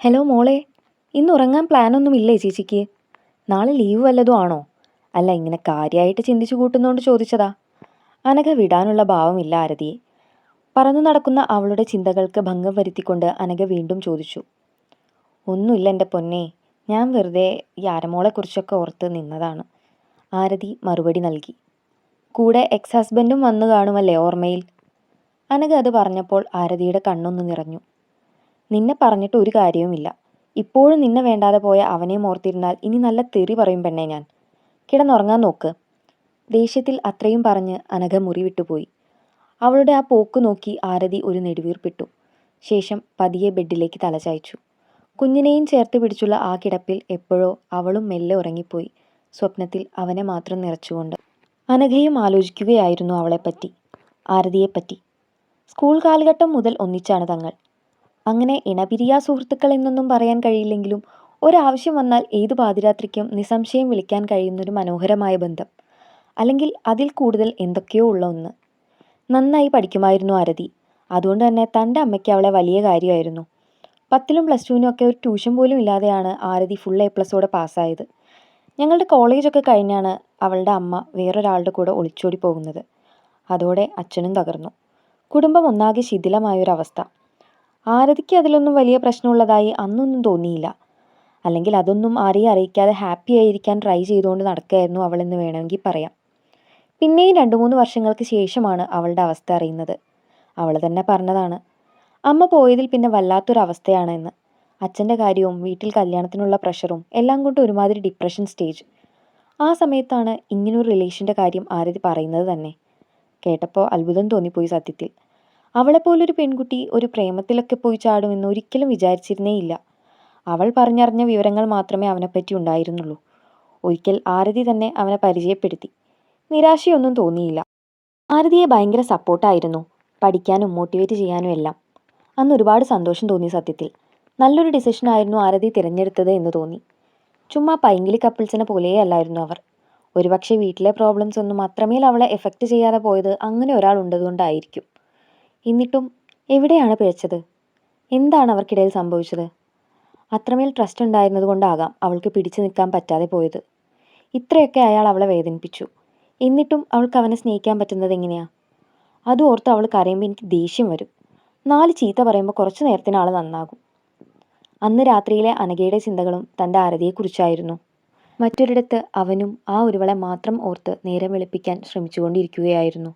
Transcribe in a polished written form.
Hello മോളെ, ഇന്ന് ഉറങ്ങാൻ പ്ലാനൊന്നുമില്ലേ ചേച്ചിക്ക്? നാളെ ലീവ് വല്ലതും ആണോ? അല്ല, ഇങ്ങനെ കാര്യമായിട്ട് ചിന്തിച്ചു കൂട്ടുന്നോണ്ട് ചോദിച്ചതാ. അനഘ വിടാനുള്ള ഭാവമില്ല ആരതിയെ. പറന്നു നടക്കുന്ന അവളുടെ ചിന്തകൾക്ക് ഭംഗം വരുത്തിക്കൊണ്ട് അനഘ വീണ്ടും ചോദിച്ചു. ഒന്നുമില്ല എൻ്റെ പൊന്നേ, ഞാൻ വെറുതെ ഈ ആരമോളെക്കുറിച്ചൊക്കെ ഓർത്ത് നിന്നതാണ്. ആരതി മറുപടി നൽകി. കൂടെ എക്സ് ഹസ്ബൻഡും വന്നു കാണുമല്ലേ ഓർമ്മയിൽ? അനഘ അത് പറഞ്ഞപ്പോൾ ആരതിയുടെ കണ്ണൊന്ന് നിറഞ്ഞു. നിന്നെ പറഞ്ഞിട്ട് ഒരു കാര്യവുമില്ല. ഇപ്പോഴും നിന്നെ വേണ്ടാതെ പോയ അവനെയും ഓർത്തിരുന്നാൽ ഇനി നല്ല തെറി പറയും പെണ്ണേ ഞാൻ. കിടന്നുറങ്ങാൻ നോക്ക്. ദേഷ്യത്തിൽ അത്രയും പറഞ്ഞ് അനഘ മുറി വിട്ടുപോയി. അവളുടെ ആ പോക്ക് നോക്കി ആരതി ഒരു നെടുവീർപ്പിട്ടു. ശേഷം പതിയെ ബെഡിലേക്ക് തലചായ്ച്ചു. കുഞ്ഞിനെയും ചേർത്ത് പിടിച്ചുള്ള ആ കിടപ്പിൽ എപ്പോഴോ അവളും മെല്ലെ ഉറങ്ങിപ്പോയി, സ്വപ്നത്തിൽ അവനെ മാത്രം നിറച്ചുകൊണ്ട്. അനഘയും ആലോചിക്കുകയായിരുന്നു അവളെപ്പറ്റി, ആരതിയെപ്പറ്റി. സ്കൂൾ കാലഘട്ടം മുതൽ ഒന്നിച്ചാണ് തങ്ങൾ. അങ്ങനെ ഇണപിരിയാ സുഹൃത്തുക്കൾ എന്നൊന്നും പറയാൻ കഴിയില്ലെങ്കിലും ഒരാവശ്യം വന്നാൽ ഏതു പാതിരാത്രിക്കും നിസ്സംശയം വിളിക്കാൻ കഴിയുന്നൊരു മനോഹരമായ ബന്ധം. അല്ലെങ്കിൽ അതിൽ കൂടുതൽ എന്തൊക്കെയോ ഉള്ള ഒന്ന്. നന്നായി പഠിക്കുമായിരുന്നു ആരതി. അതുകൊണ്ട് തന്നെ തൻ്റെ അമ്മയ്ക്ക് അവളെ വലിയ കാര്യമായിരുന്നു. 10ലും +2നും ഒക്കെ ഒരു ട്യൂഷൻ പോലും ഇല്ലാതെയാണ് ആരതി ഫുൾ A+ഓടെ പാസ്സായത്. ഞങ്ങളുടെ കോളേജൊക്കെ കഴിഞ്ഞാണ് അവളുടെ അമ്മ വേറൊരാളുടെ കൂടെ ഒളിച്ചോടി പോകുന്നത്. അതോടെ അച്ഛനും തകർന്നു. കുടുംബം ഒന്നാകെ ശിഥിലമായൊരവസ്ഥ. ആരതിക്ക് അതിലൊന്നും വലിയ പ്രശ്നമുള്ളതായി അന്നൊന്നും തോന്നിയില്ല. അല്ലെങ്കിൽ അതൊന്നും ആരെയും അറിയിക്കാതെ ഹാപ്പി ആയിരിക്കാൻ ട്രൈ ചെയ്തുകൊണ്ട് നടക്കുകയായിരുന്നു അവളെന്ന് വേണമെങ്കിൽ പറയാം. പിന്നെയും 2-3 വർഷങ്ങൾക്ക് ശേഷമാണ് അവളുടെ അവസ്ഥ അറിയുന്നത്. അവൾ തന്നെ പറഞ്ഞതാണ്, അമ്മ പോയതിൽ പിന്നെ വല്ലാത്തൊരവസ്ഥയാണ് എന്ന്. അച്ഛൻ്റെ കാര്യവും വീട്ടിൽ കല്യാണത്തിനുള്ള പ്രഷറും എല്ലാം കൊണ്ട് ഒരുമാതിരി ഡിപ്രഷൻ സ്റ്റേജ്. ആ സമയത്താണ് ഇങ്ങനൊരു റിലേഷൻ്റെ കാര്യം ആരതി പറയുന്നത് തന്നെ. കേട്ടപ്പോൾ അത്ഭുതം തോന്നിപ്പോയി സത്യത്തിൽ. അവളെപ്പോലൊരു പെൺകുട്ടി ഒരു പ്രേമത്തിലൊക്കെ പോയി ചാടുമെന്ന് ഒരിക്കലും വിചാരിച്ചിരുന്നേയില്ല. അവൾ പറഞ്ഞറിഞ്ഞ വിവരങ്ങൾ മാത്രമേ അവനെപ്പറ്റി ഉണ്ടായിരുന്നുള്ളൂ. ഒരിക്കൽ ആരതി തന്നെ അവനെ പരിചയപ്പെടുത്തി. നിരാശയൊന്നും തോന്നിയില്ല. ആരതിയെ ഭയങ്കര സപ്പോർട്ടായിരുന്നു, പഠിക്കാനും മോട്ടിവേറ്റ് ചെയ്യാനും എല്ലാം. അന്ന് ഒരുപാട് സന്തോഷം തോന്നി സത്യത്തിൽ. നല്ലൊരു ഡിസിഷനായിരുന്നു ആരതി തിരഞ്ഞെടുത്തത് എന്ന് തോന്നി. ചുമ്മാ പൈങ്കിളി കപ്പിൾസിനെ പോലെയേ അല്ലായിരുന്നു അവർ. ഒരുപക്ഷെ വീട്ടിലെ പ്രോബ്ലംസ് ഒന്നും അത്രമേൽ അവളെ എഫക്റ്റ് ചെയ്യാതെ പോയത് അങ്ങനെ ഒരാൾ ഉണ്ടതുകൊണ്ടായിരിക്കും. എന്നിട്ടും എവിടെയാണ് പിഴച്ചത്? എന്താണ് അവർക്കിടയിൽ സംഭവിച്ചത്? അത്രമേൽ ട്രസ്റ്റ് ഉണ്ടായിരുന്നത് കൊണ്ടാകാം അവൾക്ക് പിടിച്ചു നിൽക്കാൻ പറ്റാതെ പോയത്. ഇത്രയൊക്കെ അയാൾ അവളെ വേദനിപ്പിച്ചു. എന്നിട്ടും അവൾക്ക് അവനെ സ്നേഹിക്കാൻ പറ്റുന്നത് എങ്ങനെയാ? അതും ഓർത്ത് അവൾ കരയുമ്പോൾ എനിക്ക് ദേഷ്യം വരും. 4 ചീത്ത പറയുമ്പോൾ കുറച്ചു നേരത്തിന് ആൾ നന്നാകും. അന്ന് രാത്രിയിലെ അനഘയുടെ ചിന്തകളും തൻ്റെ ആരതിയെക്കുറിച്ചായിരുന്നു. മറ്റൊരിടത്ത് അവനും ആ ഒരുവളെ മാത്രം ഓർത്ത് നേരം വെളുപ്പിക്കാൻ ശ്രമിച്ചുകൊണ്ടിരിക്കുകയായിരുന്നു.